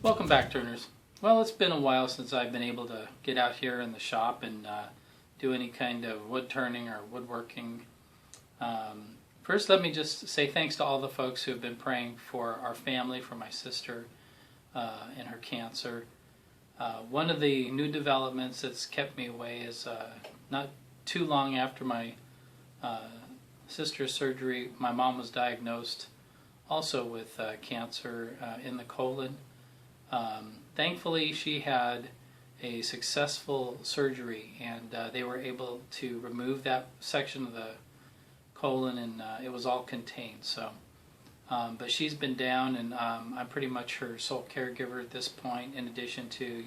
Welcome back, turners. Well, it's been a while since I've been able to get out here in the shop and do any kind of wood turning or woodworking. First, let me just say thanks to all the folks who have been praying for our family, for my sister and her cancer. One of the new developments that's kept me away is not too long after my sister's surgery, my mom was diagnosed also with cancer in the colon. Thankfully, she had a successful surgery, and they were able to remove that section of the colon, and it was all contained. So, but she's been down, and I'm pretty much her sole caregiver at this point, in addition to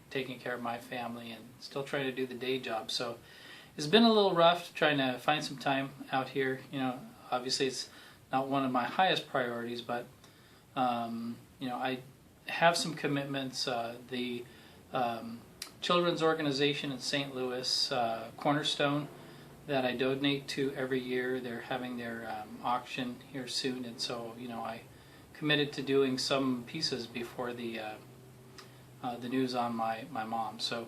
taking care of my family and still trying to do the day job. So it's been a little rough trying to find some time out here. Obviously it's not one of my highest priorities, but I have some commitments. The children's organization in St. Louis, Cornerstone, that I donate to every year, they're having their auction here soon, and so I committed to doing some pieces before the news on my mom. So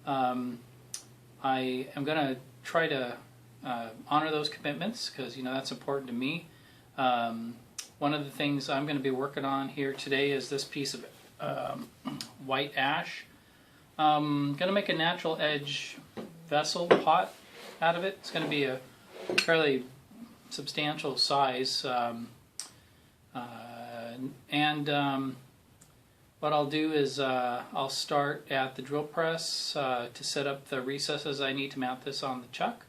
I am going to try to honor those commitments, because that's important to me. One of the things I'm going to be working on here today is this piece of white ash. I'm going to make a natural edge vessel pot out of it. It's going to be a fairly substantial size, what I'll do is I'll start at the drill press to set up the recesses I need to mount this on the chuck,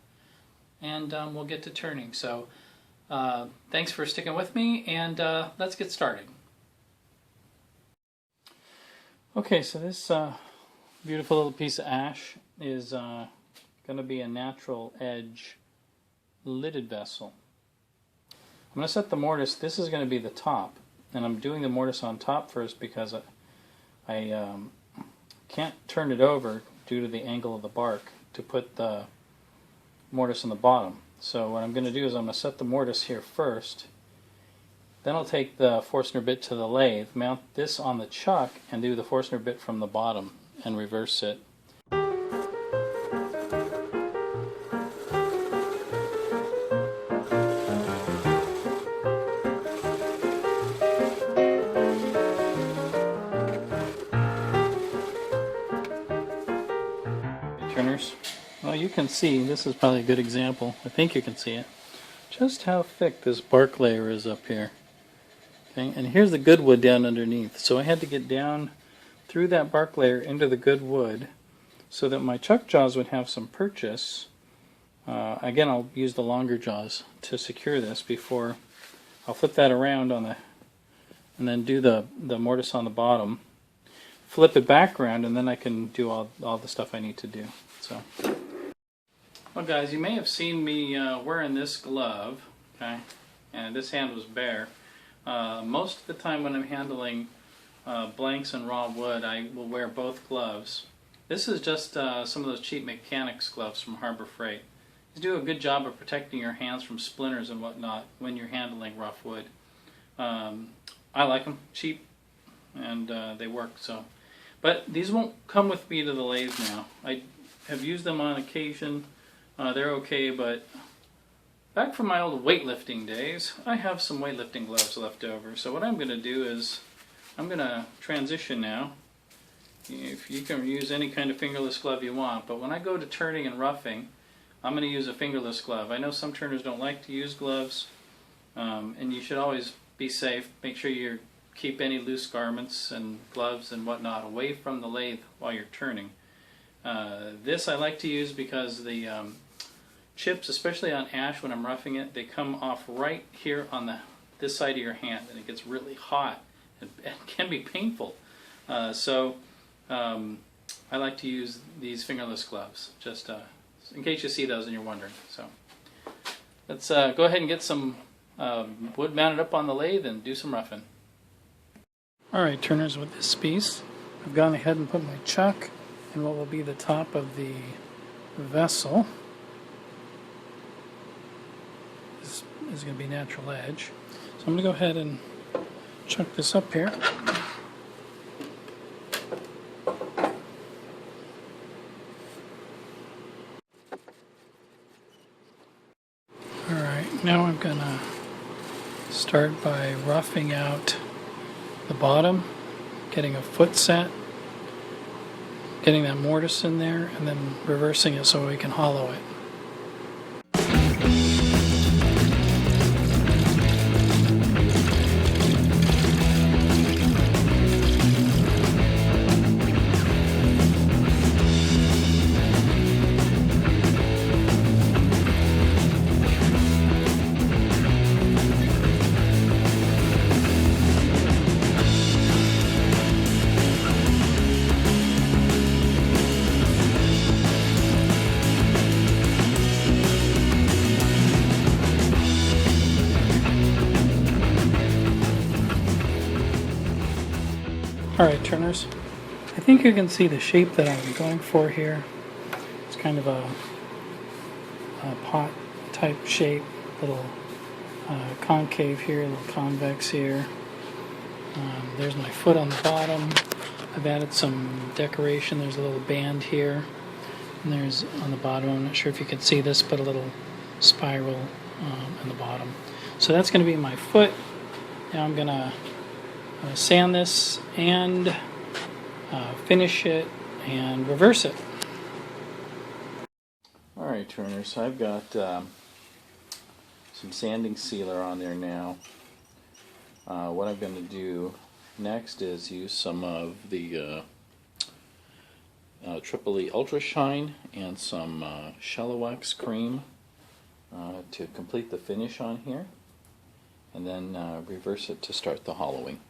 and we'll get to turning. So thanks for sticking with me, and let's get started. Okay, so this beautiful little piece of ash is going to be a natural edge lidded vessel. I'm going to set the mortise. This is going to be the top, and I'm doing the mortise on top first because I can't turn it over due to the angle of the bark to put the mortise on the bottom. So what I'm going to do is I'm going to set the mortise here first. Then I'll take the Forstner bit to the lathe, mount this on the chuck, and do the Forstner bit from the bottom and reverse it. Turners. Well, you can see, this is probably a good example, I think you can see it, just how thick this bark layer is up here. Okay, and here's the good wood down underneath. So I had to get down through that bark layer into the good wood so that my chuck jaws would have some purchase. Again, I'll use the longer jaws to secure this before I'll flip that around on and then do the mortise on the bottom. Flip it back around, and then I can do all the stuff I need to do. So, well, guys, you may have seen me wearing this glove, okay, and this hand was bare. Most of the time when I'm handling blanks and raw wood, I will wear both gloves. This is just some of those cheap mechanics gloves from Harbor Freight. These do a good job of protecting your hands from splinters and whatnot when you're handling rough wood. I like them, cheap, and they work. So, but these won't come with me to the lathe now. I have used them on occasion. They're okay, but back from my old weightlifting days, I have some weightlifting gloves left over. So what I'm going to do is I'm going to transition now. If you can use any kind of fingerless glove you want, but when I go to turning and roughing, I'm going to use a fingerless glove. I know some turners don't like to use gloves, and you should always be safe. Make sure you keep any loose garments and gloves and whatnot away from the lathe while you're turning. This I like to use because the chips, especially on ash when I'm roughing it, they come off right here on this side of your hand, and it gets really hot and can be painful. So I like to use these fingerless gloves, just in case you see those and you're wondering. So let's go ahead and get some wood mounted up on the lathe and do some roughing. Alright, turners, with this piece, I've gone ahead and put my chuck in what will be the top of the vessel. This is going to be natural edge. So I'm going to go ahead and chuck this up here. Now I'm gonna start by roughing out the bottom, getting a foot set, getting that mortise in there, and then reversing it so we can hollow it. Alright, turners, I think you can see the shape that I'm going for here. It's kind of a pot type shape, little concave here, a little convex here. There's my foot on the bottom. I've added some decoration. There's a little band here, and there's on the bottom, I'm not sure if you can see this, but a little spiral on the bottom. So that's going to be my foot. Now I'm going to sand this and finish it and reverse it. Alright, turners, so I've got some sanding sealer on there now. What I'm going to do next is use some of the Triple E Ultra Shine and some Shallow Wax cream to complete the finish on here, and then reverse it to start the hollowing.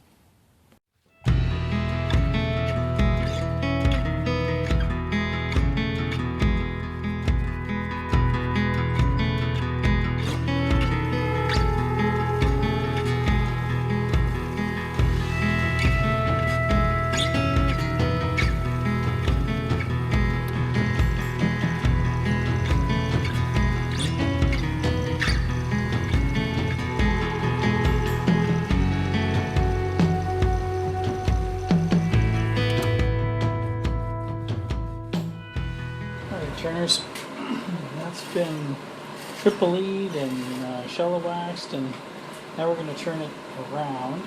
Turners, that's been triple E'd and shallow waxed, and now we're going to turn it around.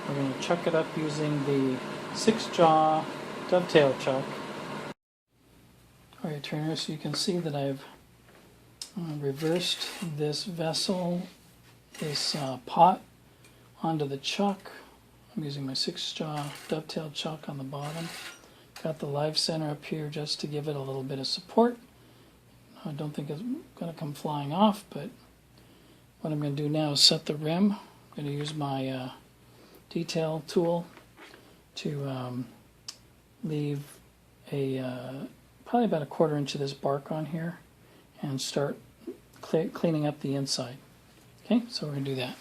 We're going to chuck it up using the 6-jaw dovetail chuck. Alright, turners, you can see that I've reversed this vessel, this pot, onto the chuck. I'm using my 6-jaw dovetail chuck on the bottom. Got the live center up here just to give it a little bit of support. I don't think it's going to come flying off, but what I'm going to do now is set the rim. I'm going to use my detail tool to leave a probably about a 1/4 inch of this bark on here and start cleaning up the inside. Okay, so we're going to do that.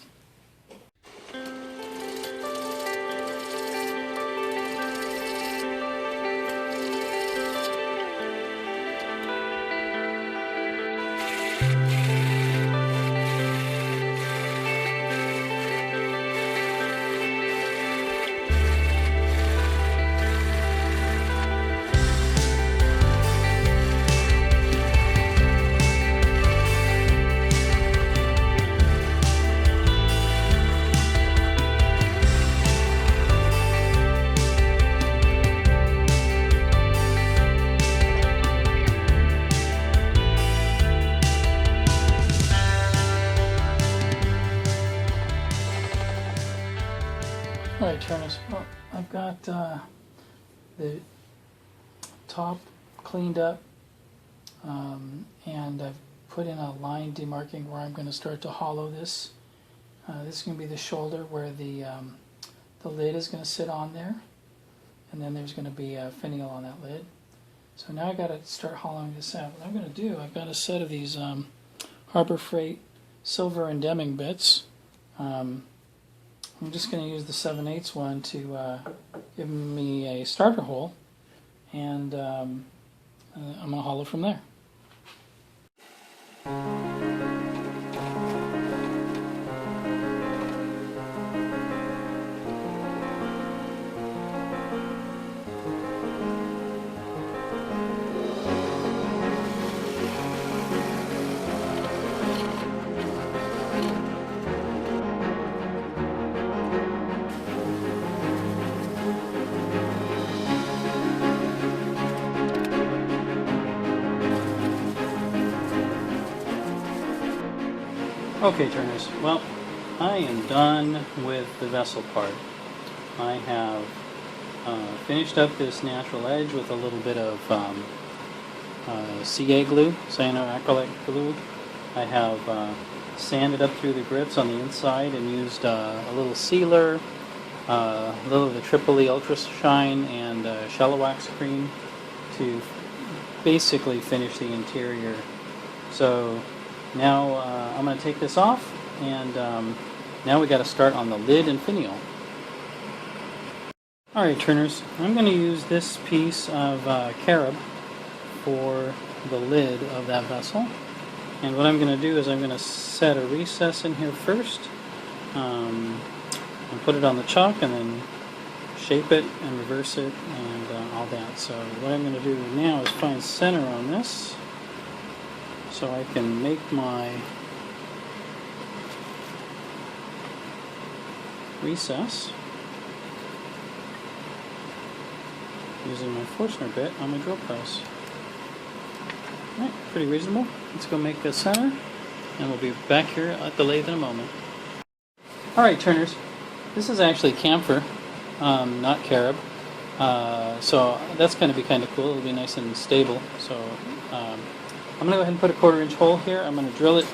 Alright, turners, well, I've got the top cleaned up, and I've put in a line demarking where I'm going to start to hollow this. This is going to be the shoulder where the lid is going to sit on there, and then there's going to be a finial on that lid. So now I've got to start hollowing this out. What I'm going to do, I've got a set of these Harbor Freight silver and Deming bits. I'm just going to use the 7/8 one to give me a starter hole, and I'm going to hollow from there. Okay, turners. Well, I am done with the vessel part. I have finished up this natural edge with a little bit of CA glue, cyanoacrylate glue. I have sanded up through the grips on the inside and used a little sealer, a little of the Tripoli Ultra Shine, and shallow wax cream to basically finish the interior. So now I'm going to take this off, and now we got to start on the lid and finial. Alright, turners, I'm going to use this piece of carob for the lid of that vessel. And what I'm going to do is I'm going to set a recess in here first, and put it on the chalk, and then shape it and reverse it and all that. So what I'm going to do now is find center on this so I can make my recess using my Forstner bit on my drill press. Alright, pretty reasonable. Let's go make a center, and we'll be back here at the lathe in a moment. Alright, turners, this is actually camphor, not carob, so that's going to be kind of cool. It'll be nice and stable. So I'm going to go ahead and put a 1/4 inch hole here. I'm going to drill it,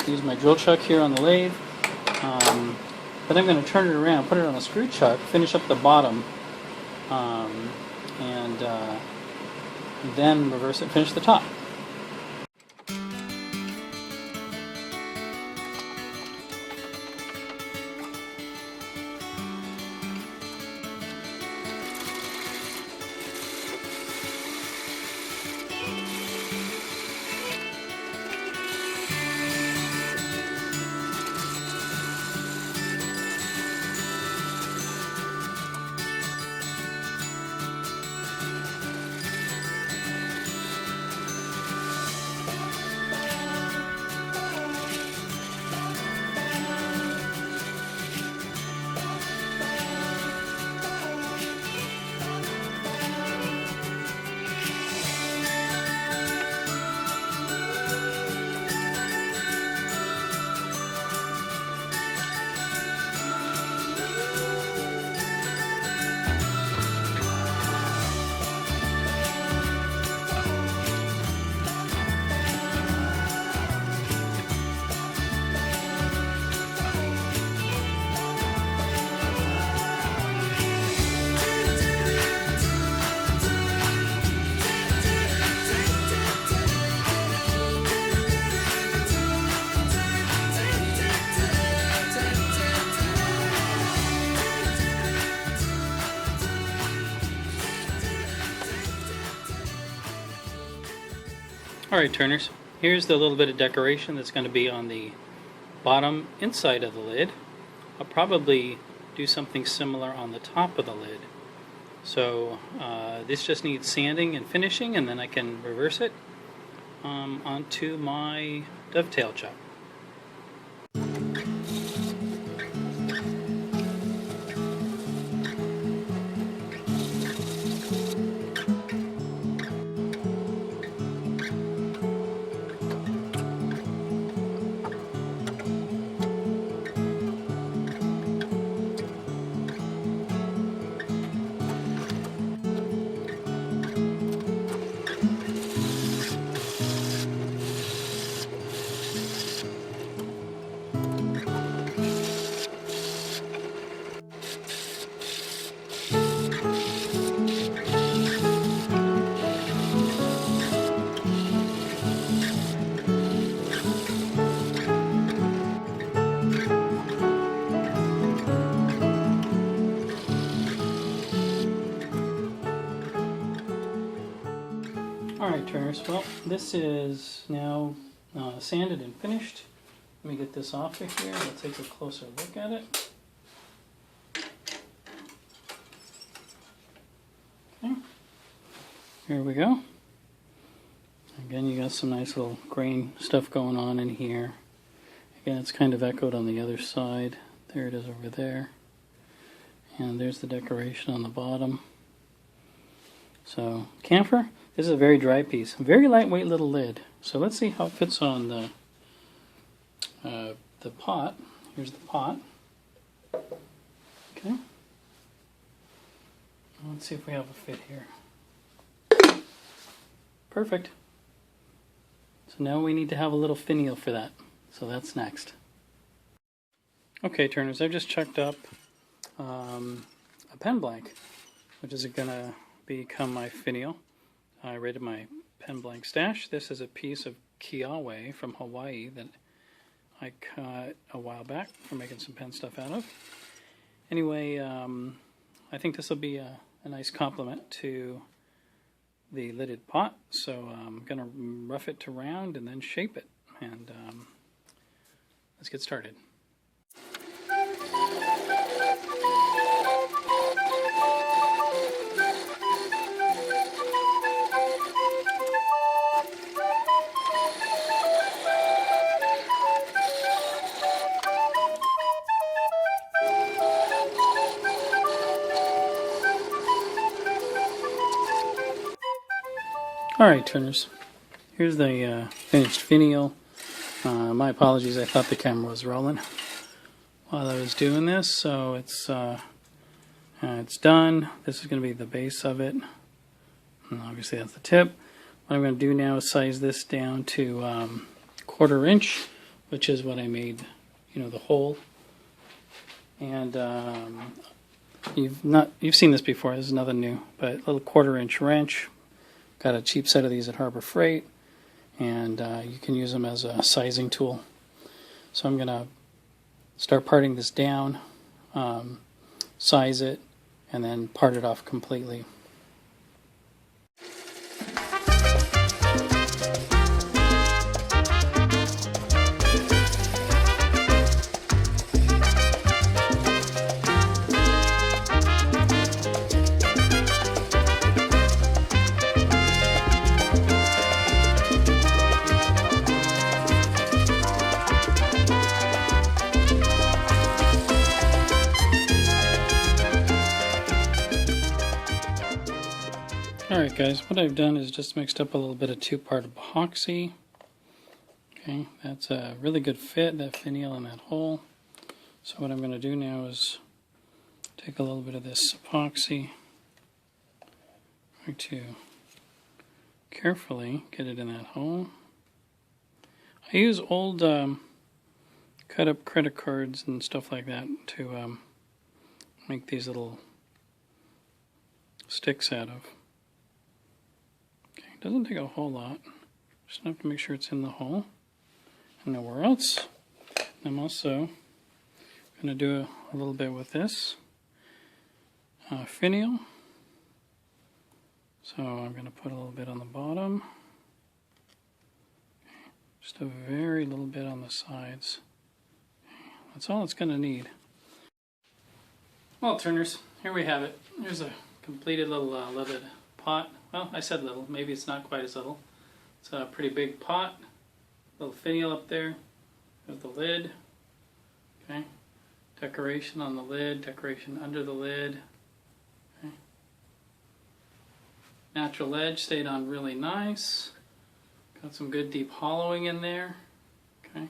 use my drill chuck here on the lathe, but I'm going to turn it around, put it on a screw chuck, finish up the bottom, and then reverse it and finish the top. Alright, turners, here's the little bit of decoration that's going to be on the bottom inside of the lid. I'll probably do something similar on the top of the lid. So this just needs sanding and finishing, and then I can reverse it onto my dovetail chuck. Alright, turners, well, this is now sanded and finished. Let me get this off of here. We'll take a closer look at it. Okay, here we go. Again, you got some nice little grain stuff going on in here. Again, it's kind of echoed on the other side. There it is over there. And there's the decoration on the bottom. So, camphor. This is a very dry piece. Very lightweight little lid. So let's see how it fits on the the pot. Here's the pot. Okay. Let's see if we have a fit here. Perfect. So now we need to have a little finial for that. So that's next. Okay, Turners, I've just chucked up a pen blank, which is going to become my finial. I rated my pen blank stash. This is a piece of kiawe from Hawaii that I cut a while back for making some pen stuff out of. Anyway, I think this will be a nice complement to the lidded pot, so I'm going to rough it to round and then shape it, and let's get started. Alright, Turners, here's the finished finial. My apologies, I thought the camera was rolling while I was doing this, so it's done. This is going to be the base of it, and obviously that's the tip. What I'm going to do now is size this down to 1/4 inch, which is what I made, the hole. And you've seen this before, this is nothing new, but a little 1/4 inch wrench. Got a cheap set of these at Harbor Freight, and you can use them as a sizing tool. So I'm going to start parting this down, size it, and then part it off completely. Alright guys, what I've done is just mixed up a little bit of 2-part epoxy. Okay, that's a really good fit, that finial in that hole. So what I'm going to do now is take a little bit of this epoxy. I'm going to carefully get it in that hole. I use old cut up credit cards and stuff like that to make these little sticks out of. Doesn't take a whole lot, just have to make sure it's in the hole and nowhere else. I'm also going to do a little bit with this finial. So I'm going to put a little bit on the bottom, just a very little bit on the sides. That's all it's going to need. Well, Turners, here we have it. Here's a completed little leaded pot. Well, I said little, maybe it's not quite as little. It's a pretty big pot, little finial up there with the lid. Okay, decoration on the lid, decoration under the lid. Okay. Natural edge stayed on really nice. Got some good deep hollowing in there. Okay,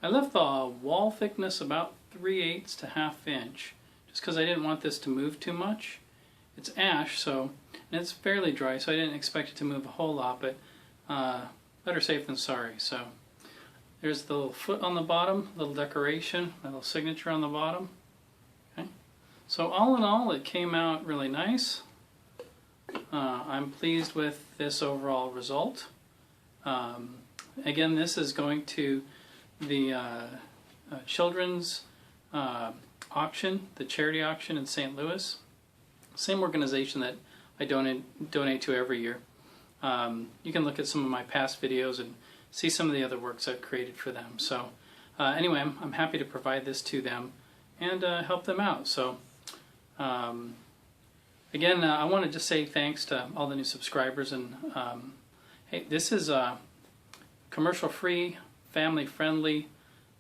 I left the wall thickness about 3/8 to 1/2 inch, just because I didn't want this to move too much. It's ash, so, and it's fairly dry, so I didn't expect it to move a whole lot, but better safe than sorry. So there's the little foot on the bottom, little decoration, a little signature on the bottom. Okay, so all in all, it came out really nice. I'm pleased with this overall result. Again, this is going to the children's auction, the charity auction in St. Louis. Same organization that I donate to every year. You can look at some of my past videos and see some of the other works I've created for them. So anyway, I'm happy to provide this to them and help them out. So again, I want to just say thanks to all the new subscribers, and hey, this is commercial free, family friendly.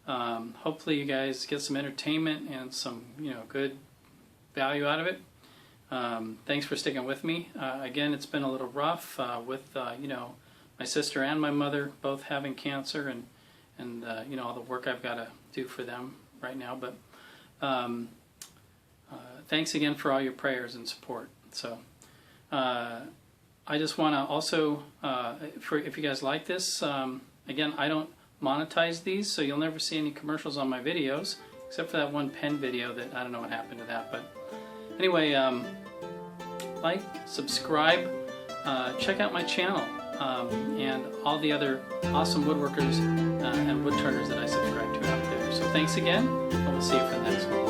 Hopefully you guys get some entertainment and some good value out of it. Thanks for sticking with me. Again, it's been a little rough with my sister and my mother both having cancer, and you know, all the work I've got to do for them right now. But thanks again for all your prayers and support. So I just want to also, if you guys like this, again, I don't monetize these, so you'll never see any commercials on my videos, except for that one pen video that I don't know what happened to that. But anyway, like, subscribe, check out my channel, and all the other awesome woodworkers and woodturners that I subscribe to out there. So thanks again, and we'll see you for the next one.